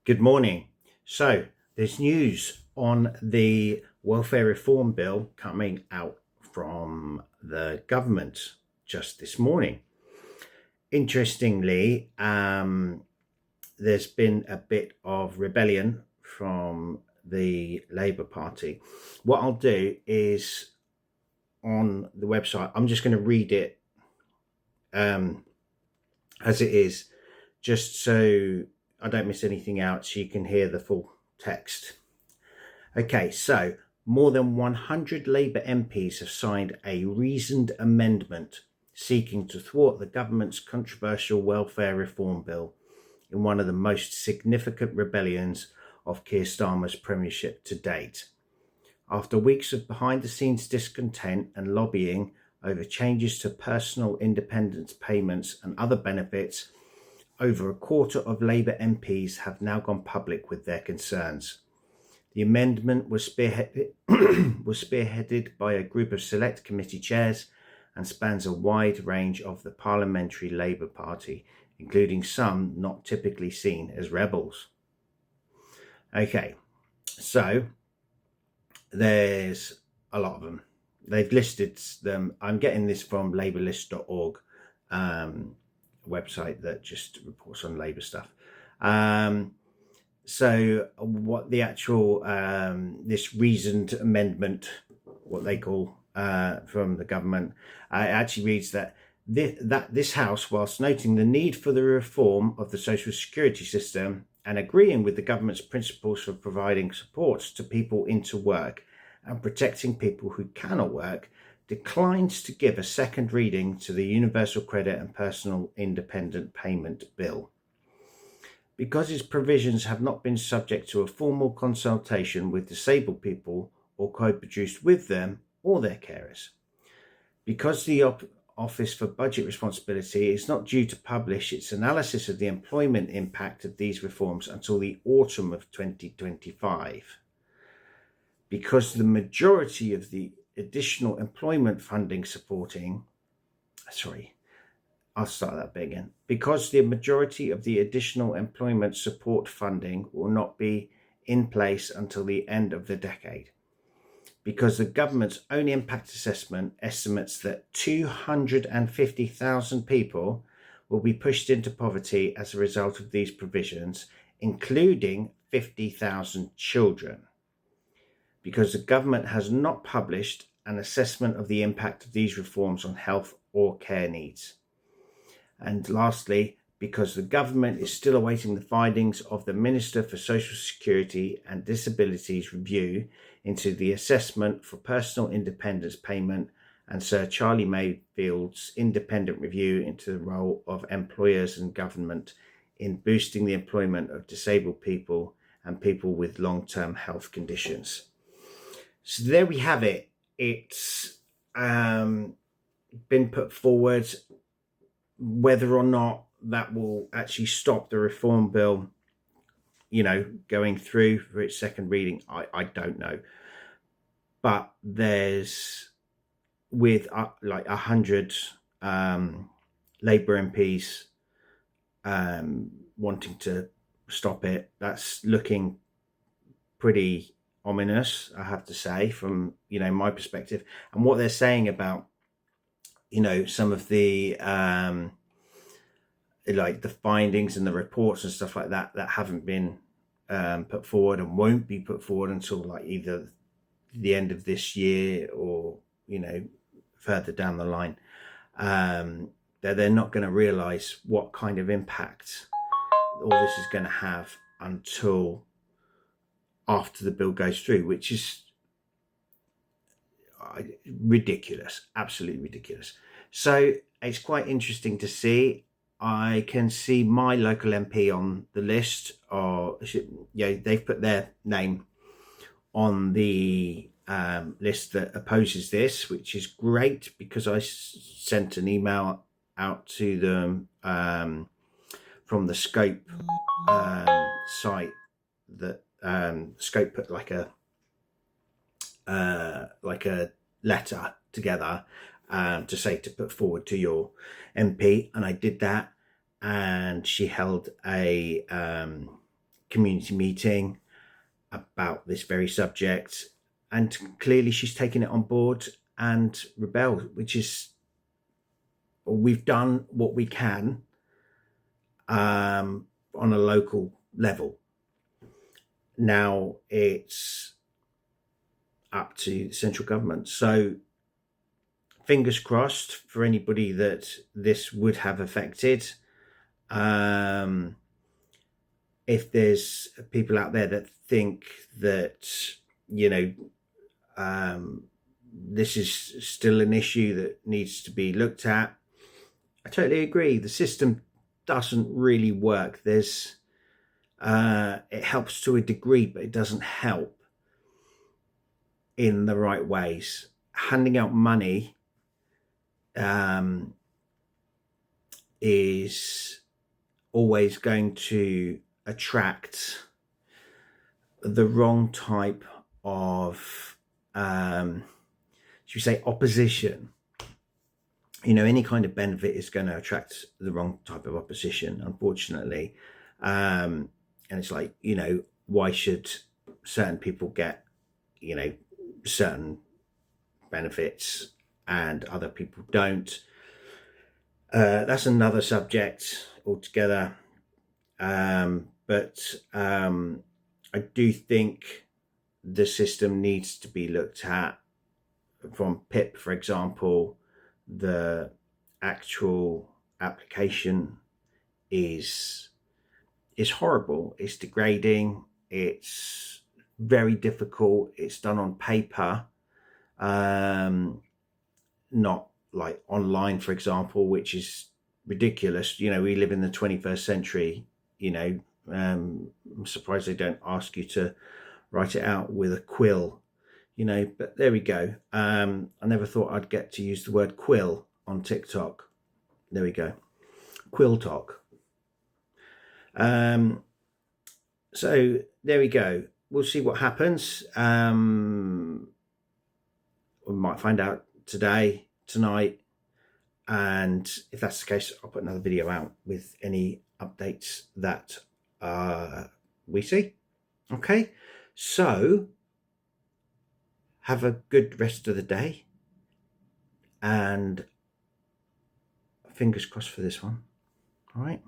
Good morning. So there's news on the welfare reform bill coming out from the government just this morning. Interestingly, there's been a bit of rebellion from the Labour Party. What I'll do is on the website, I'm just going to read it as it is, just so I don't miss anything out, so you can hear the full text. Okay, so more than 100 Labour MPs have signed a reasoned amendment seeking to thwart the government's controversial welfare reform bill in one of the most significant rebellions of Keir Starmer's premiership to date. After weeks of behind-the-scenes discontent and lobbying over changes to personal independence payments and other benefits, over a quarter of Labour MPs have now gone public with their concerns. The amendment was spearheaded by a group of select committee chairs and spans a wide range of the Parliamentary Labour Party, including some not typically seen as rebels. Okay, so there's a lot of them. They've listed them. I'm getting this from labourlist.org, website that just reports on Labour stuff. So what the actual, this reasoned amendment, what they call from the government, actually reads that this House, whilst noting the need for the reform of the social security system and agreeing with the government's principles for providing support to people into work and protecting people who cannot work, declines to give a second reading to the Universal Credit and Personal Independent Payment Bill. Because its provisions have not been subject to a formal consultation with disabled people or co-produced with them or their carers. Because the Office for Budget Responsibility is not due to publish its analysis of the employment impact of these reforms until the autumn of 2025. Because the majority of the additional employment funding because the majority of the additional employment support funding will not be in place until the end of the decade. Because the government's own impact assessment estimates that 250,000 people will be pushed into poverty as a result of these provisions, including 50,000 children. Because the government has not published an assessment of the impact of these reforms on health or care needs. And lastly, because the government is still awaiting the findings of the Minister for Social Security and Disabilities review into the assessment for personal independence payment and Sir Charlie Mayfield's independent review into the role of employers and government in boosting the employment of disabled people and people with long-term health conditions. So there we have it. It's been put forward. Whether or not that will actually stop the reform bill, going through for its second reading, I don't know. But there's, with like 100 Labour MPs wanting to stop it, that's looking pretty ominous, I have to say, from my perspective. And what they're saying about some of the like the findings and the reports and stuff like that haven't been put forward and won't be put forward until like either the end of this year or further down the line, that they're not going to realize what kind of impact all this is going to have until after the bill goes through, which is ridiculous, absolutely ridiculous. So it's quite interesting to see. I can see my local MP on the list, or they've put their name on the list that opposes this, which is great, because I sent an email out to them from the Scope site that Scope put like a letter together to say to put forward to your MP, and I did that, and she held a community meeting about this very subject, and clearly she's taken it on board and rebelled, which is, we've done what we can on a local level. Now it's up to the central government. So fingers crossed for anybody that this would have affected. If there's people out there that think that, you know, this is still an issue that needs to be looked at, I totally agree. The system doesn't really work. There's it helps to a degree, but it doesn't help in the right ways. Handing out money is always going to attract the wrong type of, should we say, opposition. You know, any kind of benefit is going to attract the wrong type of opposition, unfortunately. And it's like, you know, why should certain people get, you know, certain benefits and other people don't? That's another subject altogether. But I do think the system needs to be looked at. From PIP, for example, the actual application is horrible. It's degrading. It's very difficult. It's done on paper, not like online, for example, which is ridiculous. You know, we live in the 21st century. You know, I'm surprised they don't ask you to write it out with a quill, you know, but there we go. I never thought I'd get to use the word quill on TikTok. There we go. Quill talk. So there we go. We'll see what happens. We might find out today, tonight. And if that's the case, I'll put another video out with any updates that we see. Okay, so have a good rest of the day, and fingers crossed for this one. All right.